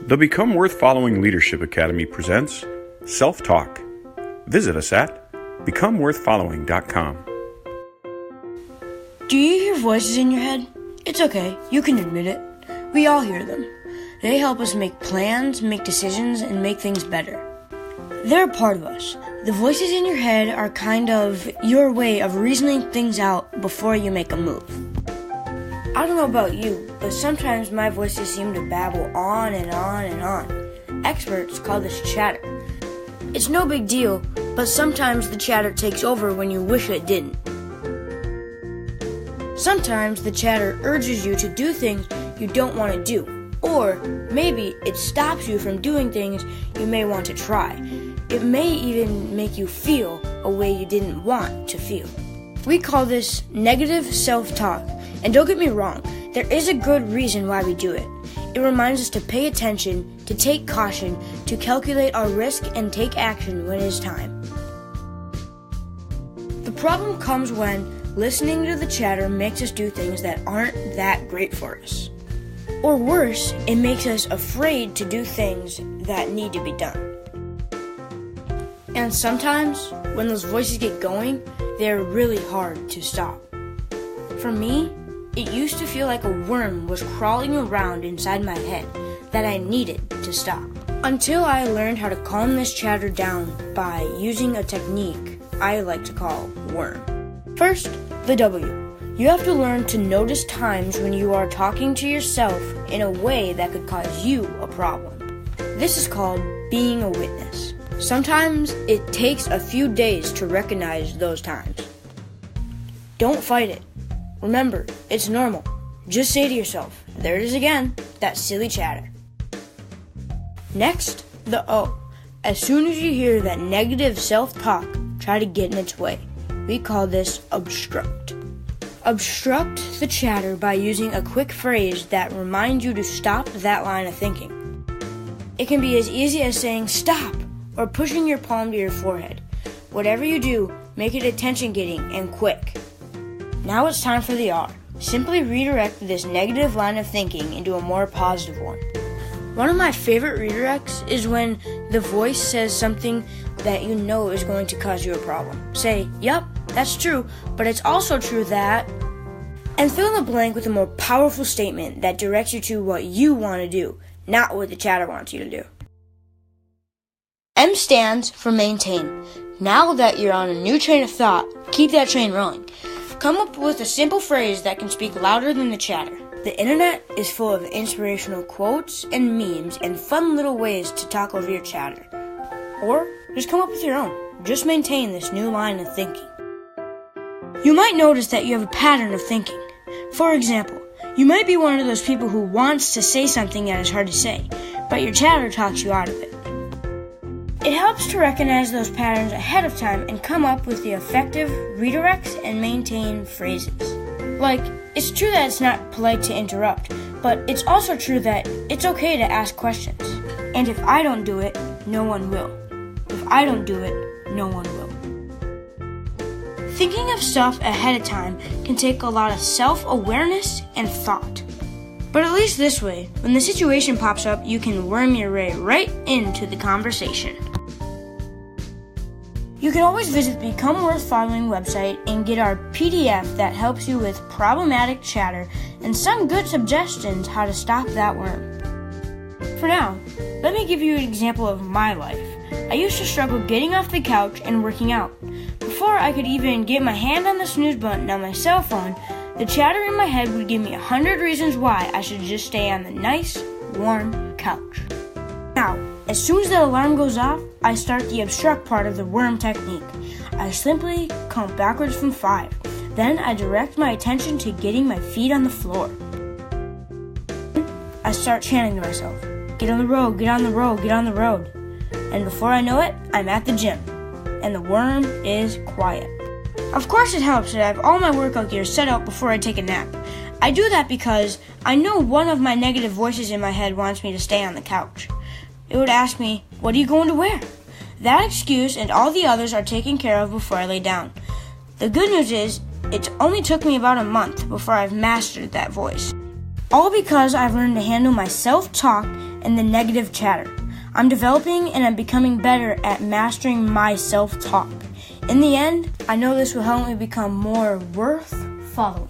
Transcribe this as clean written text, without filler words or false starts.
The Become Worth Following Leadership Academy presents Self-Talk. Visit us at becomeworthfollowing.com. Do you hear voices in your head? It's okay, you can admit it. We all hear them. They help us make plans, make decisions, and make things better. They're a part of us. The voices in your head are kind of your way of reasoning things out before you make a move. I don't know about you, but sometimes my voices seem to babble on and on and on. Experts call this chatter. It's no big deal, but sometimes the chatter takes over when you wish it didn't. Sometimes the chatter urges you to do things you don't want to do, or maybe it stops you from doing things you may want to try. It may even make you feel a way you didn't want to feel. We call this negative self-talk, and don't get me wrong, there is a good reason why we do it. It reminds us to pay attention, to take caution, to calculate our risk and take action when it is time. The problem comes when listening to the chatter makes us do things that aren't that great for us. Or worse, it makes us afraid to do things that need to be done. And sometimes, when those voices get going, they're really hard to stop. For me, it used to feel like a worm was crawling around inside my head that I needed to stop. Until I learned how to calm this chatter down by using a technique I like to call worm. First, the W. You have to learn to notice times when you are talking to yourself in a way that could cause you a problem. This is called being a witness. Sometimes it takes a few days to recognize those times. Don't fight it. Remember, it's normal. Just say to yourself, there it is again, that silly chatter. Next, the O. As soon as you hear that negative self-talk try to get in its way, we call this obstruct. Obstruct the chatter by using a quick phrase that reminds you to stop that line of thinking. It can be as easy as saying stop or pushing your palm to your forehead. Whatever you do, make it attention-getting and quick. Now it's time for the R. Simply redirect this negative line of thinking into a more positive one. One of my favorite redirects is when the voice says something that you know is going to cause you a problem. Say, yep, that's true, but it's also true that... And fill in the blank with a more powerful statement that directs you to what you want to do, not what the chatter wants you to do. M stands for maintain. Now that you're on a new train of thought, keep that train rolling. Come up with a simple phrase that can speak louder than the chatter. The internet is full of inspirational quotes and memes and fun little ways to talk over your chatter. Or just come up with your own. Just maintain this new line of thinking. You might notice that you have a pattern of thinking. For example, you might be one of those people who wants to say something that is hard to say, but your chatter talks you out of it. It helps to recognize those patterns ahead of time and come up with the effective redirects and maintain phrases. Like, it's true that it's not polite to interrupt, but it's also true that it's okay to ask questions. And if I don't do it, no one will. If I don't do it, no one will. Thinking of stuff ahead of time can take a lot of self-awareness and thought. But at least this way, when the situation pops up, you can worm your way right into the conversation. You can always visit the Become Worth Following website and get our PDF that helps you with problematic chatter and some good suggestions how to stop that worm. For now, let me give you an example of my life. I used to struggle getting off the couch and working out. Before I could even get my hand on the snooze button on my cell phone, the chatter in my head would give me 100 reasons why I should just stay on the nice, warm couch. Now, as soon as the alarm goes off, I start the obstruct part of the worm technique. I simply count backwards from 5. Then I direct my attention to getting my feet on the floor. I start chanting to myself, get on the road, get on the road, get on the road. And before I know it, I'm at the gym. And the worm is quiet. Of course it helps that I have all my workout gear set up before I take a nap. I do that because I know one of my negative voices in my head wants me to stay on the couch. It would ask me, what are you going to wear? That excuse and all the others are taken care of before I lay down. The good news is, it only took me about a month before I've mastered that voice. All because I've learned to handle my self-talk and the negative chatter. I'm developing and I'm becoming better at mastering my self-talk. In the end, I know this will help me become more worth following.